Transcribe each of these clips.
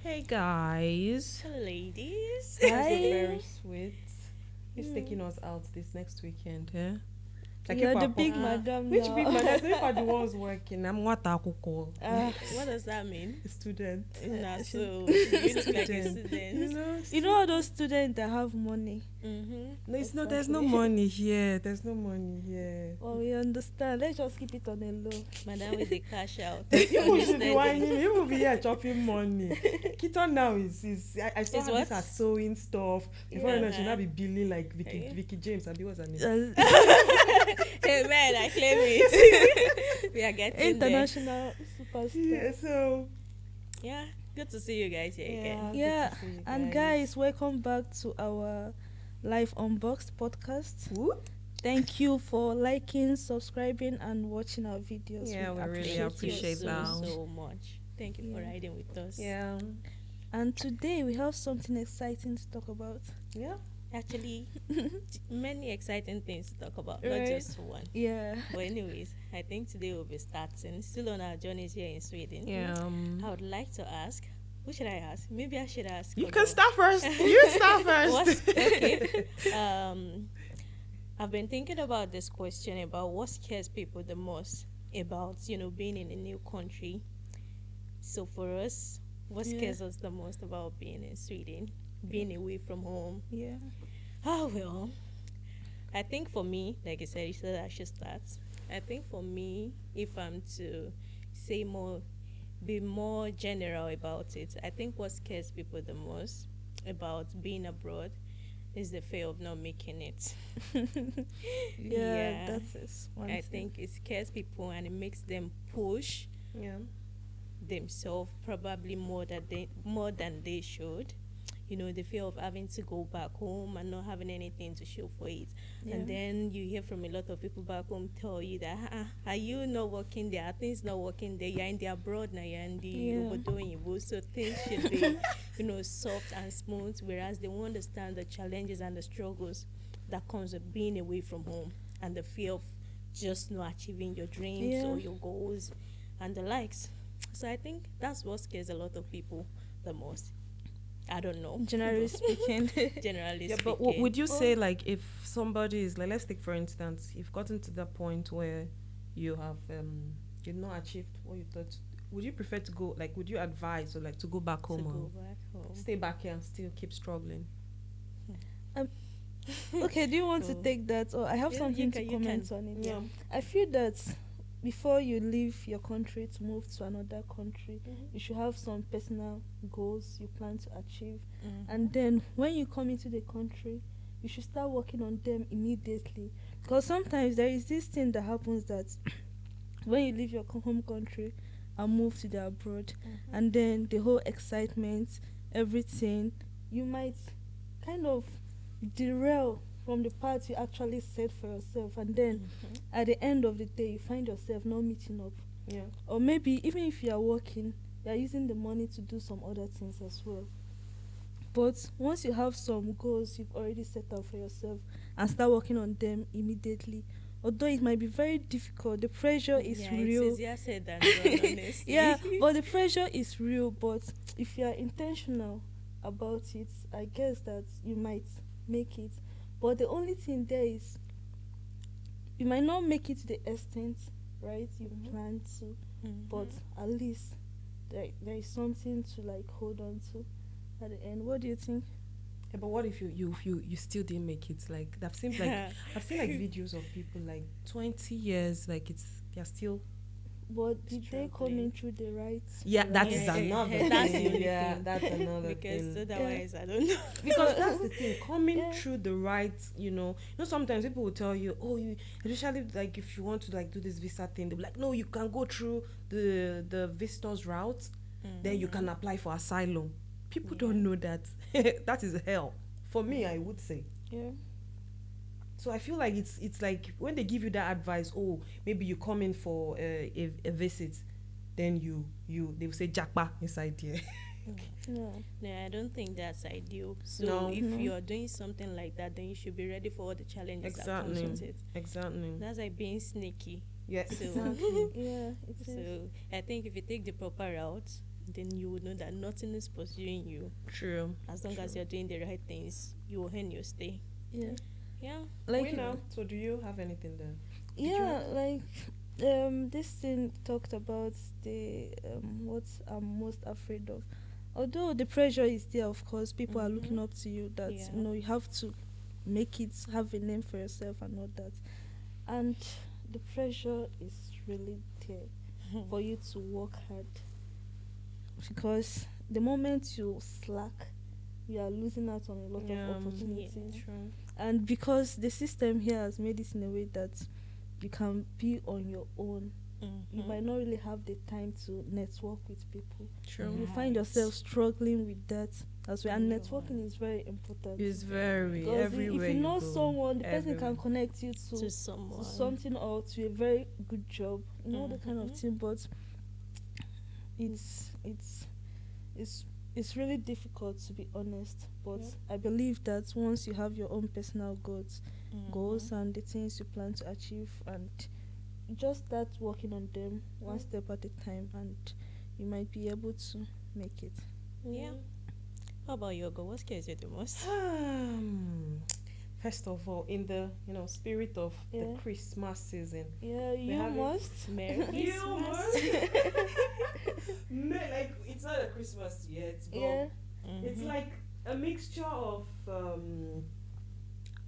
Hey guys. Ladies. Guys are very sweet. Who's taking us out this next weekend, eh? Like You're people the are big pop- madam Which now. big man? I think are the ones working. I'm what akuko. What does that mean? Student. Nah, she's- so you look like a Student. student. You know all those students that have money. Mm-hmm. No, it's not. There's no Exactly. money here. There's no money here. Well, we understand. Let's just keep it on a low. Madam with the cash out. You should be Understanding. whining. You will be here chopping money. Keaton now is I saw Is her what? this as sewing stuff. Before you know, she'll Yeah. now be billing like Okay. Vicky James. And what's her name? Hey man, I claim it. We are getting there. International superstar. Yeah. So Yeah, good to see you guys here again. good Yeah, to see you and guys, welcome back to our Life Unboxed Podcast. Whoop. Thank you for liking, subscribing, and watching our videos. Yeah, we really Thank appreciate you that. so much. Thank you for Yeah. riding with us. Yeah. And today we have something exciting to talk about. Yeah. Actually, many exciting things to talk about, Right. not just one. Yeah. But anyways, I think today we'll be starting still on our journeys here in Sweden. Yeah. I would like to ask, who should I ask? Maybe I should ask. You Ogo. can start first. You start first. What? Okay. I've been thinking about this question about what scares people the most about, being in a new country. So for us, what Yeah. scares us the most about being in Sweden, being away from home? Yeah. Oh, well, I think for me, like you said I should start. I think for me, if I'm to say be more general about it, I think what scares people the most about being abroad is the fear of not making it. Yeah, that's it. One I thing. think it scares people and it makes them push Yeah. themselves probably more than they should. The fear of having to go back home and not having anything to show for it. Yeah. And then you hear from a lot of people back home tell you that, are you not working there? Are things not working there? You're in the abroad now, you're in the Yeah. Obodo, so things should be, soft and smooth, whereas they won't understand the challenges and the struggles that comes with being away from home and the fear of just not achieving your dreams Yeah. or your goals and the likes. So I think that's what scares a lot of people the most. I don't know. Generally speaking. Generally Yeah, speaking. but would you say, like, if somebody is like, let's take for instance, you've gotten to that point where you have you've not achieved what you thought, would you prefer to go, like, would you advise or like to go back to home go or back home? stay back here and still keep struggling? Okay, do you want to Oh. take that? Or I have Yeah, something to you comment can. on it. Yeah. I feel that before you leave your country to move to another country, Mm-hmm. you should have some personal goals you plan to achieve. Mhm. And then when you come into the country, you should start working on them immediately. Because sometimes there is this thing that happens that when you leave your home country and move to the abroad, and then the whole excitement, everything, you might kind of derail from the path you actually set for yourself, and then Mhm. at the end of the day you find yourself not meeting up. Yeah. Or maybe even if you are working, you are using the money to do some other things as well. But once you have some goals you've already set out for yourself and start working on them immediately, although it might be very difficult, the pressure is Yeah, real. It's easier said than done, honestly. Yeah, but the pressure is real. But if you are intentional about it, I guess that you might make it. But the only thing there is you might not make it to the extent, right, you Mhm. plan to, Mhm. but at least there is something to like hold on to at the end. What do you think? Yeah, but what if you still didn't make it? Like, I've seen like videos of people like 20 years, like they're still. But did they come Struggling. in through the right? Yeah, that is Yeah, another that's the thing. only Yeah, thing. that's another Because thing. otherwise, I don't know. Because that's the thing, coming Yeah. through the right, sometimes people will tell you, oh, you, especially like if you want to like do this visa thing, they'll be like, no, you can go through the visitors route, then you can apply for asylum. People Yeah. don't know that. That is hell for me, I would say. Yeah. So I feel like it's like when they give you that advice, oh, maybe you come in for a visit, then they will say jackpa inside here. No. No, I don't think that's ideal. So No. if No. you're doing something like that, then you should be ready for all the challenges that Exactly. comes with it. Exactly. That's like being sneaky. Yeah. So- Exactly. Yeah, it is. So I think if you take the proper route, then you would know that nothing is pursuing you. True. As long as you're doing the right things, you will earn your stay. Yeah. Yeah. Like Now, so do you have anything there? yeah, like this thing talked about the what I'm most afraid of. Although the pressure is there, of course, people are looking up to you. That Yeah. you have to make it, have a name for yourself and all that. And the pressure is really there for you to work hard, because the moment you slack, you are losing out on a lot of opportunities. True. And because the system here has made it in a way that you can be on your own, you might not really have the time to network with people. True. You find yourself struggling with that as well. And networking is very important. It's very Because everywhere. if you know go, someone, the person everywhere. can connect you to someone. something or to a very good job. You know, the kind of thing. But it's really difficult, to be honest. But I believe that once you have your own personal goals and the things you plan to achieve, and you just start working on them one step at a time, and you might be able to make it. Yeah. How about your goal? What scares you the most? First of all, in the spirit of the Yeah. Christmas season. Yeah, you have it. must. Merry Christmas. Like it's not a Christmas yet, but Yeah. it's like a mixture of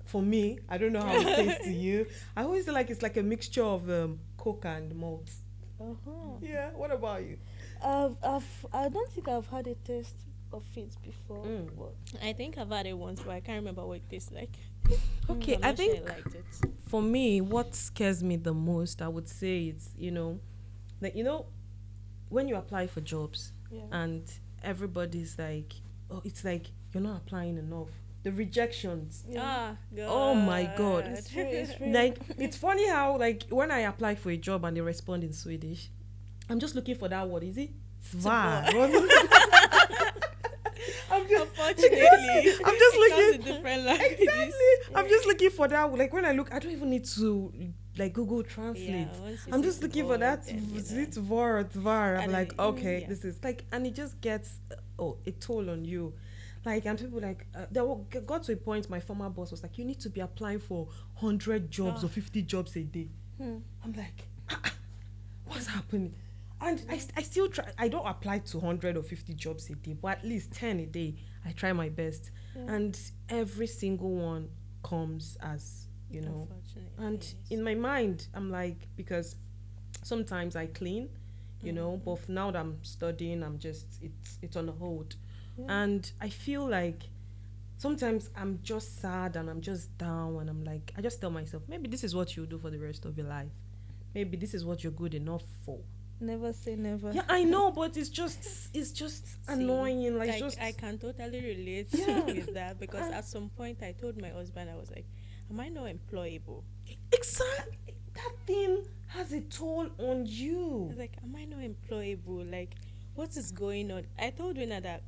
for me, I don't know how it tastes to you. I always feel like it's like a mixture of Coke and malt. Yeah. What about you? I don't think I've had a taste of it before. But I think I've had it once, but I can't remember what it tastes like. Okay, I'm I not think sure I liked it. for me, what scares me the most, I would say it's like when you apply for jobs yeah. and everybody's like, oh, it's like you're not applying enough. The rejections. Yeah. God. Oh my God. It's true. Like it's funny how like when I apply for a job and they respond in Swedish, I'm just looking for that word. Is it svar? Unfortunately, I'm just it comes looking in different languages. exactly. I'm just looking for that. Like when I look, I don't even need to like Google Translate. Once you I'm see just looking for word, that. then, Is it var or tvar? I'm And like, it- okay, yeah. this is like, and it just gets a toll on you. Like, and people like got to a point. My former boss was like, you need to be applying for 100 jobs or 50 jobs a day. I'm like, what's happening? And I still try. I don't apply to 100 or 50 jobs a day, but at least 10 a day. I try my best, and every single one comes as Unfortunately, and yes. in my mind, I'm like, because sometimes I clean, but now that I'm studying, I'm just it's on hold, and I feel like sometimes I'm just sad and I'm just down, and I'm like, I just tell myself, maybe this is what you do for the rest of your life, maybe this is what you're good enough for. Never say never. Yeah, I know, but it's just annoying. Like, just I can totally relate with that, because at some point I told my husband, I was like, am I not employable? exactly that thing has a toll on I you. was like, am I not employable? Like, what is going on? I told Rina that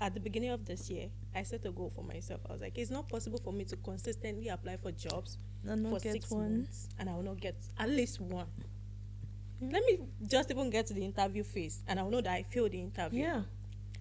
at the beginning of this year, I set a goal for myself. I was like, it's not possible for me to consistently apply for jobs And not for get 6 one. months, and I will not get at least one. Let me just even get to the interview phase, and I will know that I failed the interview. Yeah.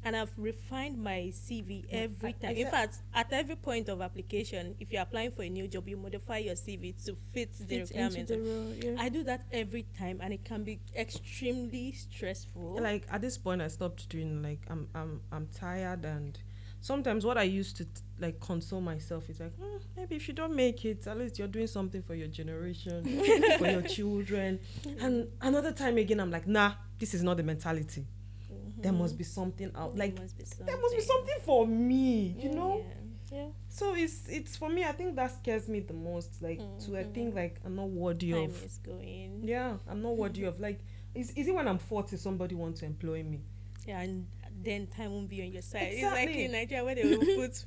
And I've refined my CV every I time. In fact, at every point of application, if you're applying for a new job, you modify your CV to fit the Fit requirements. into the role, yeah. I do that every time, and it can be extremely stressful. Like at this point I stopped doing, like, I'm tired, and sometimes what I used to like console myself is like, maybe if you don't make it, at least you're doing something for your generation, for your children. And another time again I'm like, nah, this is not the mentality. There must be something out. Like, There must be there must be something for me, you know. Yeah. So it's for me, I think that scares me the most, like, to I think like I'm not worthy Time of. is going. Yeah, I'm not worthy of, like, is it when I'm 40 somebody wants to employ me? Yeah, and then time won't be on your side. It's Exactly. like in Nigeria where they will put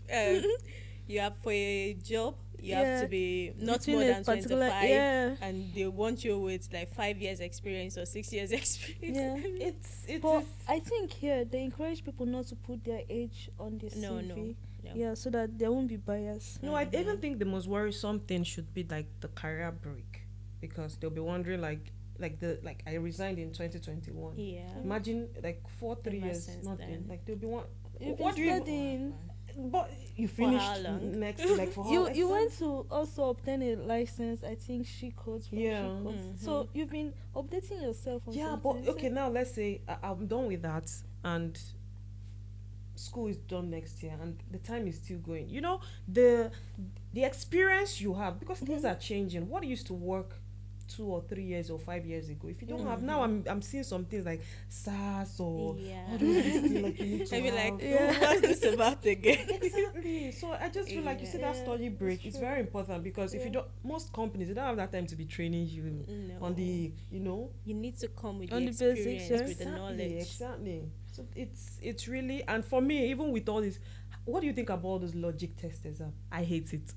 you have for a job, you have to be not Between more a than particular- 25, yeah. and they want you with like 5 years experience or 6 years experience. Yeah. It's But I think here they encourage people not to put their age on the No, CV. no. Yeah, so that there won't be bias. no, I even think the most worrisome thing should be like the career break, because they'll be wondering like, like I resigned in 2021. Yeah. Imagine like 3 Ever years, since nothing. then. Like there'll be one. You've What do been you? studying. But you For how finished long? next like for how? You went to also obtain a license. I think she codes from Yeah. she codes. Mhm. So you've been updating yourself on Yeah, something. but okay, now let's say I'm done with that and school is done next year and the time is still going. You know, the experience you have because things are changing. What used to work 2 or 3 years or 5 years ago, if you don't have now, I'm seeing some things like SARS or Yeah. all those things like you need to I mean, have. like, what's this about again? Exactly. So I just feel like you see that Yeah, study break. It's true. very important because if you Yeah. don't, most companies they don't have that time to be training you No. on the, you know, You need to come with On the the basics, experience, yeah. with the knowledge. Exactly. So it's really, and for me, even with all this, what do you think about all those logic test exam? I hate it.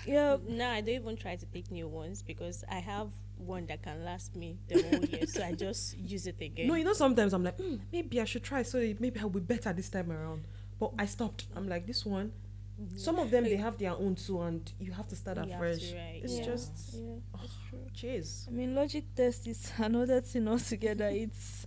Yeah. No, I don't even try to take new ones because I have one that can last me the whole year, so I just use it again. No, you know, sometimes I'm like, maybe I should try so that maybe I'll be better this time around. But I stopped. I'm like, this one. Some of them they have their own too, and you have to start You have to afresh. write, It's yeah. just, Yeah, that's true. cheers. I mean, logic test is another thing altogether. It's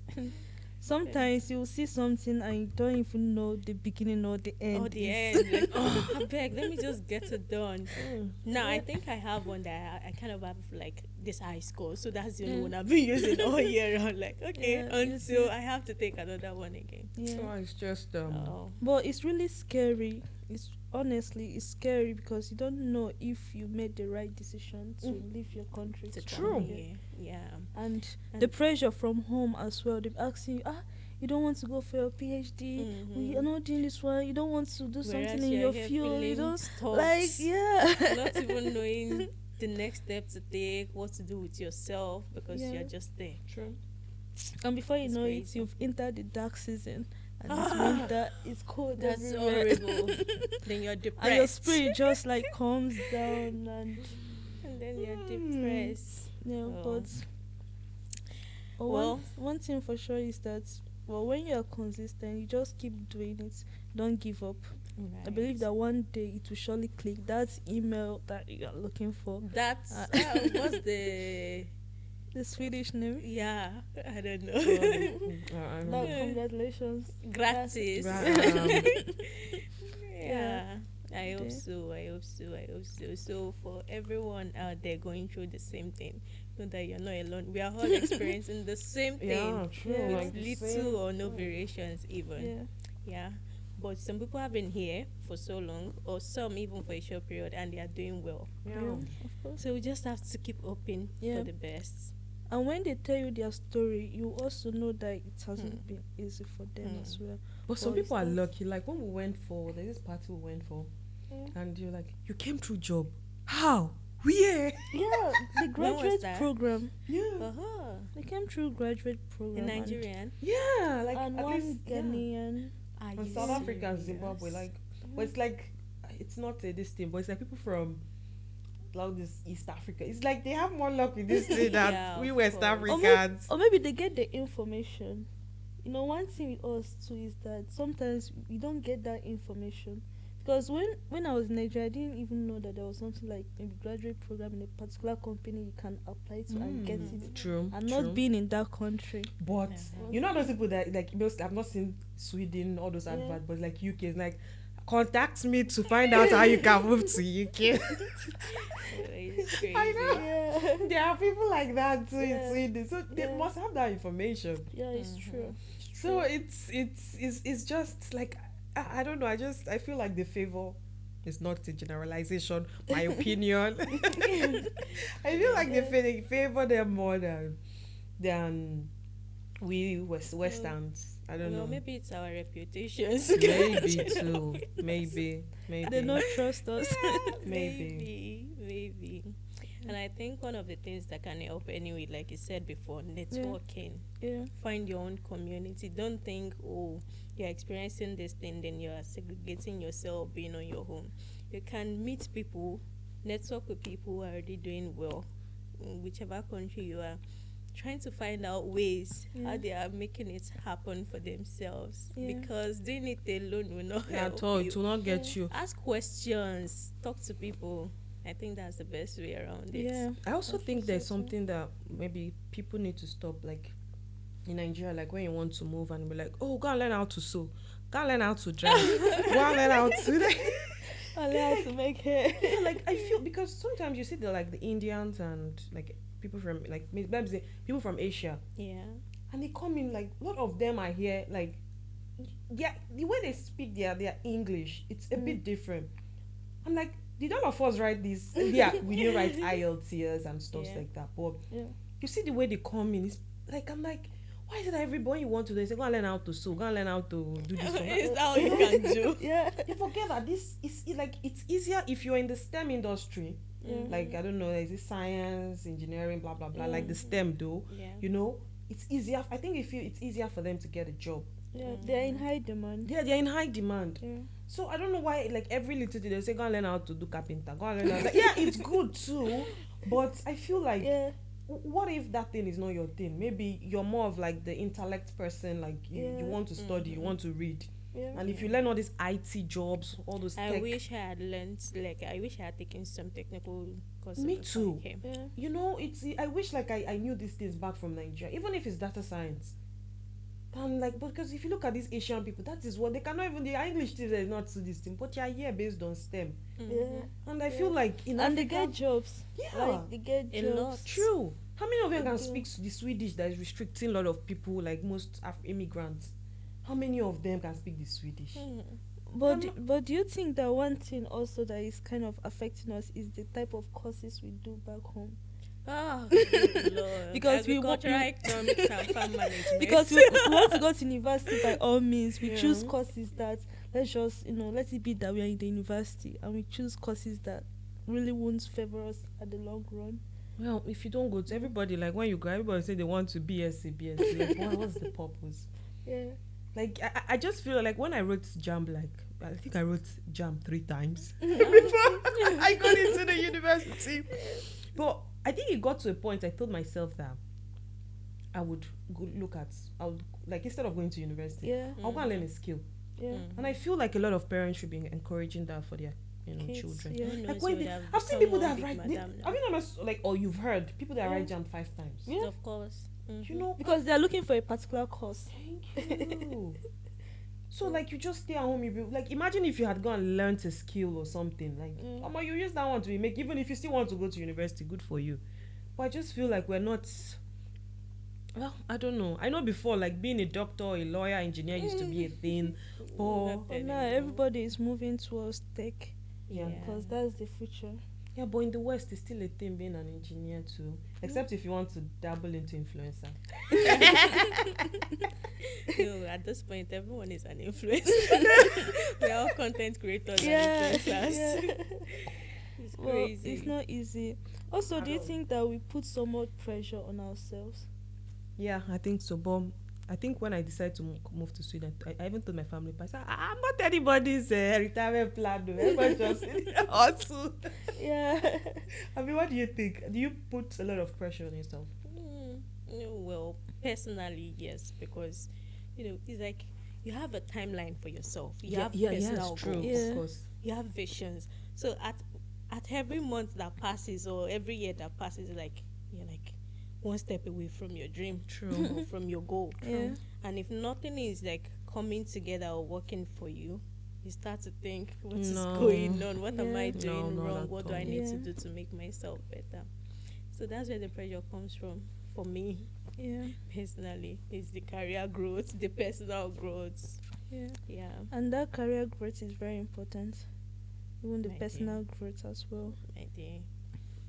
sometimes you will see something and you don't even know the beginning or the end. Oh, the is. end. Like, oh, I beg, let me just get it done. Mm. Now, I think I have one that I kind of have like this high score, so that's the only one I've been using all year round. Like, okay, Yeah, you until see. I have to take another one again. Yeah. So it's just Oh, But it's really scary. It's honestly it's scary because you don't know if you made the right decision to leave your country. to to come come here. here. Yeah. And And- the pressure from home as well. They're asking you, you don't want to go for your PhD. Mhm. You're not doing this one. You don't want to do Whereas something in you're your here field. You feeling don't stuck, like, yeah. not even knowing the next step to take, what to do with yourself because Yeah. you're just there. true. And before you It's know crazy. it, you've entered the dark season. And it's winter. It's cold That's everywhere. horrible. Then you're depressed. And your spirit just like comes down And then you're depressed. yeah, Oh. but Well- one thing for sure is that when you are consistent, you just keep doing it. Don't give up. I believe that one day it will surely click. That email that you are looking for. That's what's the The Swedish name. yeah, I don't know. I No, know. congratulations. Gratis. Um, Yeah. I hope Okay. so. I hope so. I hope so. So for everyone out there going through the same thing, know that you're not alone. We are all experiencing the same thing. yeah, true. Yeah. Like With the little same- or no variations even. Yeah. Yeah. But some people have been here for so long, or some even for a short period, and they are doing well. Yeah. Of course. So we just have to keep hoping Yeah. for the best. And when they tell you their story, you also know that it hasn't been easy for them as well. But some But people are it's not- lucky. Like when we went for there's this party we went for, Yeah. and you're like, you came through job. How? Where? Yeah, the When was graduate that? program. Yeah. Uh-huh. They came through graduate program. In Nigerian. Yeah. Like And at one least yeah. Ghanaian. Are And you South Africa and serious? Zimbabwe, like, but it's like, it's not this thing, but it's like people from, like this East Africa. It's like they have more luck with this thing than Yeah, we of West course. Africans. Or maybe they get the information. You know, one thing with us too is that sometimes we don't get that information. Because when I was in Nigeria, I didn't even know that there was something like maybe graduate program in a particular company you can apply to and get it. True. And true. not being in that country. But Uh-huh. you know those people that like most I've not seen Sweden all those Yeah. adverts, but like UK is like contact me to find out how you can move to UK. It's crazy. I know. Yeah, There are people like that too Yeah. in Sweden, so they Yeah. must have that information. yeah, it's Mhm. true. So it's just like I don't know. I feel like the favor is not a generalization. My opinion. I feel like they favor them more than we Westerns. I don't Well, know. maybe it's our reputations. Maybe too. Maybe. They don't trust us. Maybe. maybe. And I think one of the things that can help anyway, like you said before, networking. Yeah. Find your own community. Don't think, oh, you're experiencing this thing, then you're segregating yourself being on your own. You can meet people, network with people who are already doing well in whichever country you are. Trying to find out ways how they are making it happen for themselves. Yeah. Because doing it alone will not Yeah, help at all. you. It will not get you. Ask questions. Talk to people. I think that's the best way around it. Yeah. I also I think feel there's so too. something that maybe people need to stop. Like in Nigeria, like when you want to move and be like, oh, go and learn how to sew, go and learn how to drive, go and learn how to. I learn how to make hair. Yeah, like I feel because sometimes you see the Indians and like people from like let me say people from Asia, Yeah. and they come in like a lot of them are here like yeah the way they speak their English it's a bit different. I'm like, did all of us write this? Yeah, we didn't write IELTS and stuff Yeah. like that, but Yeah. you see the way they come in, it's like I'm like, why is it that everybody you want to do? They say go and learn how to sew, go and learn how to do this. Is that all you can do? Yeah. You forget that this is like it's easier if you're in the STEM industry. Yeah. Like I don't know, is it science, engineering, blah blah blah. Like the Mhm. STEM though, Yeah. you know, it's easier. I think if you it's easier for them to get a job. Yeah. They're in high demand. Yeah, they're in high demand. Yeah. So I don't know why like every little thing they say go and learn how to do carpenter, go and learn how to, yeah, it's good too. But I feel like Yeah. what if that thing is not your thing? Maybe you're more of like the intellect person, like you Yeah. want to study, you want to read. Yeah. And if you learn all these IT jobs, all those I tech, wish I had learned, like, I wish I had taken some technical courses. Me before I too. came. Yeah. you know, it's I wish like I knew these things back from Nigeria, even if it's data science. And like because if you look at these Asian people, that is what they cannot even their English teachers is not to this thing, but they are here based on STEM. Yeah. And I Yeah. feel like in And they Africa, get jobs. yeah, Like they get A jobs. lot. true. How many of them They can do. speak the Swedish that is restricting a lot of people, like most immigrants? How many of them can speak the Swedish? But do you think that one thing also that is kind of affecting us is the type of courses we do back home? Oh, good Lord. Because we agricultural economics and farm management. Because we want to go to university by all means. We Yeah. choose courses that let's just let it be that we are in the university and we choose courses that really won't favor us at the long run. Well, if you don't go to everybody, like when you go, everybody say they want to BSc. Like, what's the purpose? Yeah. Like, I just feel like when I wrote JAM, like, I think I wrote JAM 3 times before I got into the university. But I think it got to a point I told myself that I would like, instead of going to university, Yeah. I'll go and learn a skill. Yeah. And I feel like a lot of parents should be encouraging that for their Kids, children. yeah. Who knows, Like when you would they, have I've seen people that become have one write, big madam now. have you not like, or you've heard people that Yeah. write JAM 5 times. Yeah. Of course. You know, Because they are looking for a particular course. thank you. So like you just stay at home, you be like, imagine if you had gone and learned a skill or something, like you use that one to make, even if you still want to go to university, good for you. But I just feel like we're not, well, I don't know. I know before, like being a doctor, a lawyer, engineer used to be a thing, but Not But now anymore. everybody is moving towards tech yeah. because that's the future. Yeah, but in the West, it's still a thing being an engineer too. Except if you want to dabble into influencer. No, at this point, everyone is an influencer. We're all content creators Yeah. and influencers. Yeah. It's Well, crazy. it's not easy. Also, do you think that we put so much pressure on ourselves? Yeah, I think so. But I think when I decided to move to Sweden, I even told my family, I said, I'm not anybody's retirement plan. Everybody just hustle. Yeah. I mean, what do you think? Do you put a lot of pressure on yourself? Well, personally, yes, because it's like you have a timeline for yourself. You have personal it's true. goals. Yeah. Of course. You have visions. So at every month that passes or every year that passes, like you're like one step away from your dream, True. or from your goal. Yeah. And if nothing is like coming together or working for you, you start to think, what is No. going on? What am I Yeah. doing No, not wrong? at What do I all. need to Yeah. do to make myself better? So that's where the pressure comes from for me Yeah. personally. It's the career growth, the personal growth. Yeah. Yeah. And that career growth is very important. Even the My personal growth as well. My dear.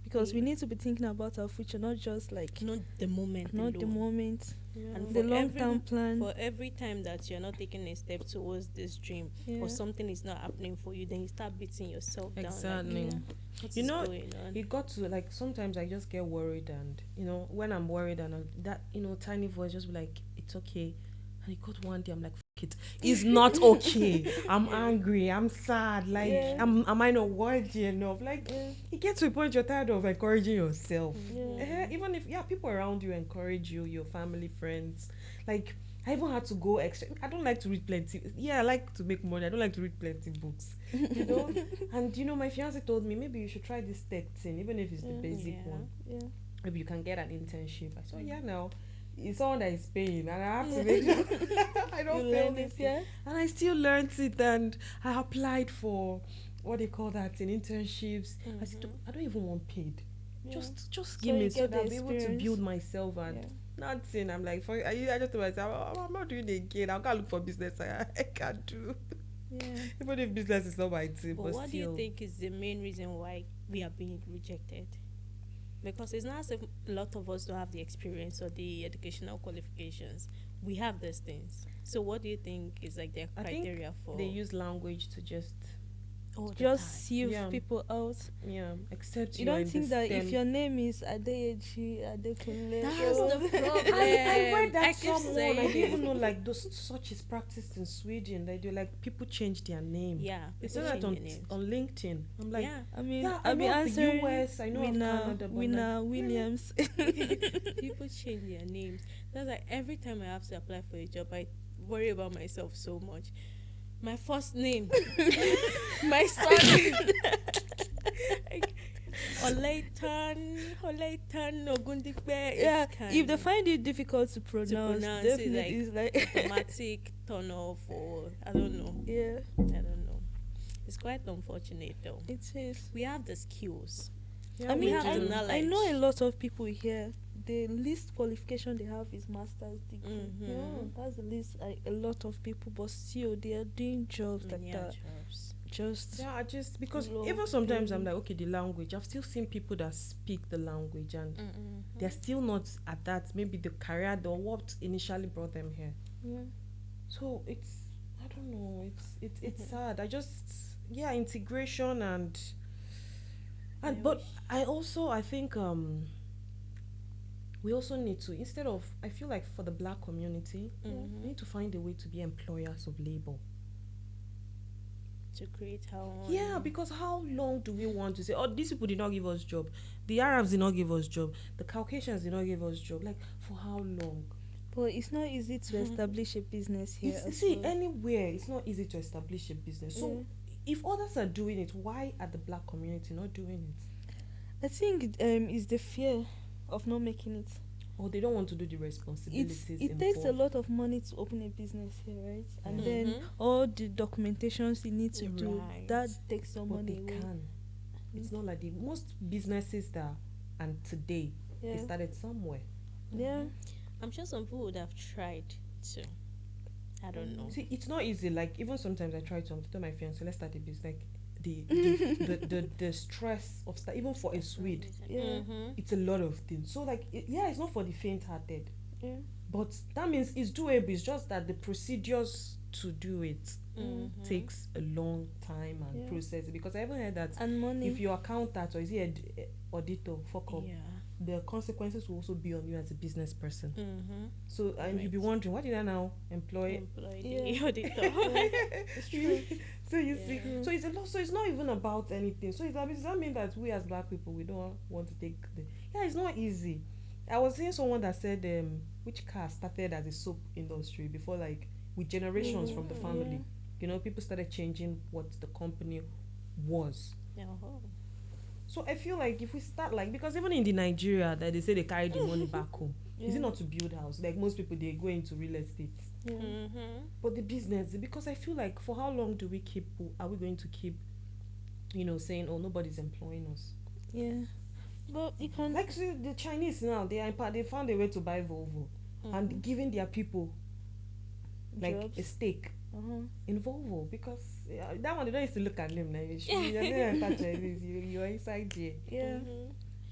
Because we need to be thinking about our future, not just like Not the moment. not the alone. moment. And The for long term every- plan. For every time that you're not taking a step towards this dream, Yeah. or something is not happening for you, then you start beating yourself down. Exactly. Like, Yeah. what You is know, going on? It got to like sometimes I just get worried, and when I'm worried and that tiny voice just be like, it's okay. And it got one day I'm like, it is not okay. I'm angry. I'm sad. Like, am I not worthy enough? Like, it gets to a point you're tired of encouraging yourself. Even if people around you encourage you, your family, friends. Like, I even had to go extra. I don't like to read plenty. Yeah, I like to make money. I don't like to read plenty books. And my fiance told me maybe you should try this tech thing, even if it's the basic one. Yeah. Maybe you can get an internship. I said, yeah, now it's someone that is paying, and I have to make sure I don't fail this. Yeah. And I still learned it, and I applied for what they call that in internships. I said, I don't even want paid. Just give me so that I'll be able to build myself and nothing. I'm like, I just told myself, I'm not doing it again. I can't look for business. I can't do. Yeah. Even if business is not my thing, but what still. do you think is the main reason why we are being rejected? Because it's not as if a lot of us don't have the experience or the educational qualifications. We have these things. So what do you think is like their criteria for? They use language to just sieve people out. Yeah, except you don't think that if your name is Adeyeji, Adekunle, that's the problem. I read that someone. I didn't even know like such is practiced in Sweden. They do like people change their name. Yeah, it's not on LinkedIn. I'm like, I mean, I know answering the US. I know Canada, Winner Williams. People change their names. That's like every time I have to apply for a job, I worry about myself so much. My first name, my son, Oleitan Ogundipe. Yeah, if they find it difficult to pronounce definitely it's like automatic turn off, or I don't know. Yeah, I don't know. It's quite unfortunate though. It is. We have the skills. Yeah, I mean, we have the knowledge. I know a lot of people here. The least qualification they have is master's degree. That's the least a lot of people, but still they are doing jobs like that. Just because even sometimes I'm like, okay, the language. I've still seen people that speak the language and they're still not at that. Maybe the career or what initially brought them here. Yeah. So I don't know. It's sad. Integration and but I think we also need to, instead of, I feel like for the black community, we need to find a way to be employers of labor. To create our own. Yeah, because how long do we want to say, oh, these people did not give us job, the Arabs did not give us job, the Caucasians did not give us job, like for how long? But it's not easy to establish a business here. Anywhere it's not easy to establish a business. So if others are doing it, why are the black community not doing it? I think it's the fear of not making it. Or they don't want to do the responsibilities. It takes a lot of money to open a business here, right? And then all the documentations you need to do, that takes some money away. It's not like most businesses and today they started somewhere. Yeah. I'm sure some people would have tried to. I don't know. See, it's not easy. Like even sometimes I try to tell my fiance, let's start a business. Like the stress of even for a Swede, it's a lot of things. So like it's not for the faint-hearted. Yeah. But that means it's doable. It's just that the procedures to do it takes a long time and process. Because I haven't heard that and money. If you account that or is it auditor fuck up, the consequences will also be on you as a business person. So and you'll be wondering, why did I now employ the auditor? It's true. So you see, so it's a lot. So it's not even about anything. So does that mean that we as black people, we don't want to take it's not easy. I was seeing someone that said which car started as a soap industry before, like with generations from the family. People started changing what the company was. So I feel like if we start because even in the Nigeria that they say they carry the money back home, is it not to build house? Like most people, they go into real estate. But the business, because I feel like for how long are we going to keep saying, oh, nobody's employing us? But you can see the Chinese now, they found a way to buy Volvo and giving their people jobs. A stake in Volvo, because that one they don't used to look at them like you are inside there.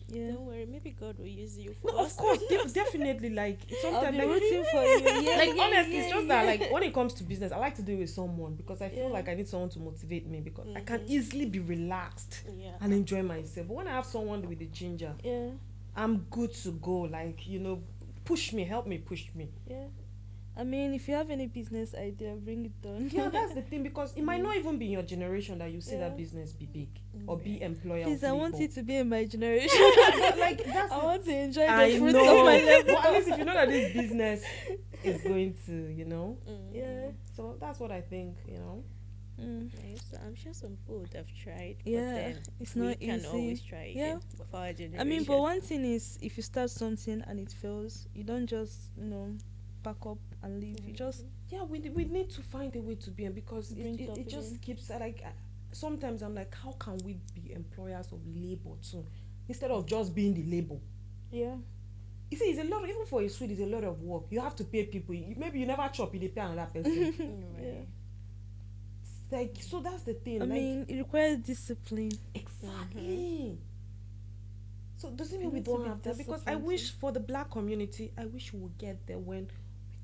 Don't worry, maybe God will use you for us. Of course, definitely. Like sometimes, I'll be rooting for you. Honestly, it's just that when it comes to business, I like to do it with someone because I feel like I need someone to motivate me, because I can easily be relaxed and enjoy myself. But when I have someone with the ginger, I'm good to go. Push me, help me, push me. I mean, if you have any business idea, bring it on. Yeah, that's the thing, because it might not even be in your generation that you see that Yeah. business be big or be employer. Please, of I want labor. it to be in my generation. Like that's I the- want to enjoy the I fruits know. of my labor. But at least if you know that this business is going to, Yeah. So that's what I think, Mm. Nice. I'm sure some food I've tried. Yeah, but then it's we not can easy. always try Yeah. again for our generation. I mean, but one thing is, if you start something and it fails, you don't just, pack up and leave. You just Yeah, we need to find a way to be, and because Bring it up it just again. keeps sometimes I'm like, how can we be employers of labor too, instead of just being the labor? yeah. You see, it's a lot. Even for a suit, it's a lot of work. You have to pay people. Maybe you never chop, you pay another person. Yeah. It's like, so that's the thing. I like, mean, it requires discipline. exactly. So doesn't mean You we need to don't be have that, because I disciplined wish too. for the black community, I wish we would get there when we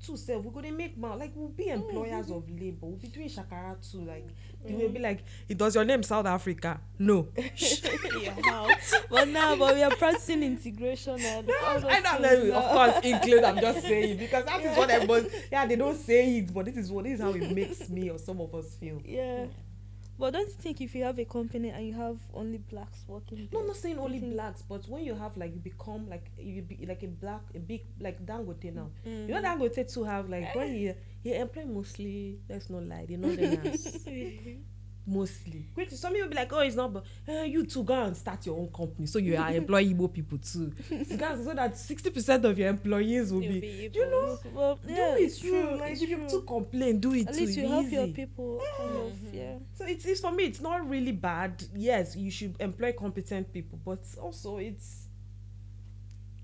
too self we're gonna make man, like we'll be employers of labor. We'll be doing shakara too. Like they will be like, it does your name South Africa? No. Your house. But we are practicing integration and all those I don't things know, of now. course include, I'm just saying, because that is what everyone, they don't say it, but this is how it makes me or some of us feel. Yeah. But don't you think if you have a company and you have only blacks working No, there, I'm not saying you only think- blacks, but when you have like, you become like, you be like a big, like Dangote now. You know Dangote to have like, when he employ mostly, let's not lie, they know them as mostly. Which some people be like, oh, it's not, but you too go and start your own company, so you are employ Igbo people too. So that 60% of your employees will You'll be, be you know, able- Well, do yeah, it it's too. true. Like It's if you true. too complain, do it At too. least you It's help your easy. people. Kind of, yeah. So it's for me, it's not really bad. Yes, you should employ competent people, but also it's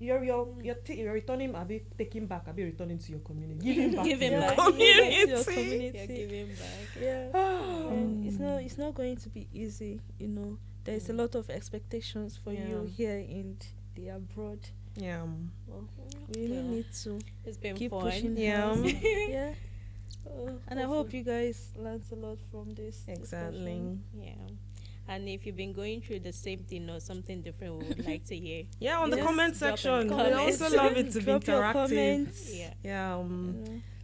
you're returning, taking back, returning to your community, giving back Giving to your back. community. To your community. You're giving back. Yeah. Ah. It's not going to be easy, There's a lot of expectations for you Yeah. here in the abroad. Yeah. Well, we really Well, need to It's been keep fun. pushing Yeah. hard. Yeah. And I hope hopefully- you guys learned a lot from this Exactly. discussion. Yeah. And if you've been going through the same thing or something different, we would like to hear. Yeah, on the Yes, comment drop in section. the We also comments. love it to be Drop your interactive. comments. Yeah. Yeah.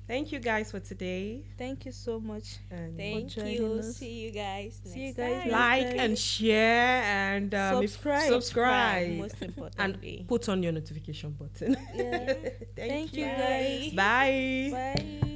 Thank you guys for today. Thank you so much. And Thank joining you. us. See you guys. See you next guys time. next like time. and share and Subscribe. subscribe Most and importantly. put on your notification button. Yeah. Thank Thank you you. guys. Bye. Bye.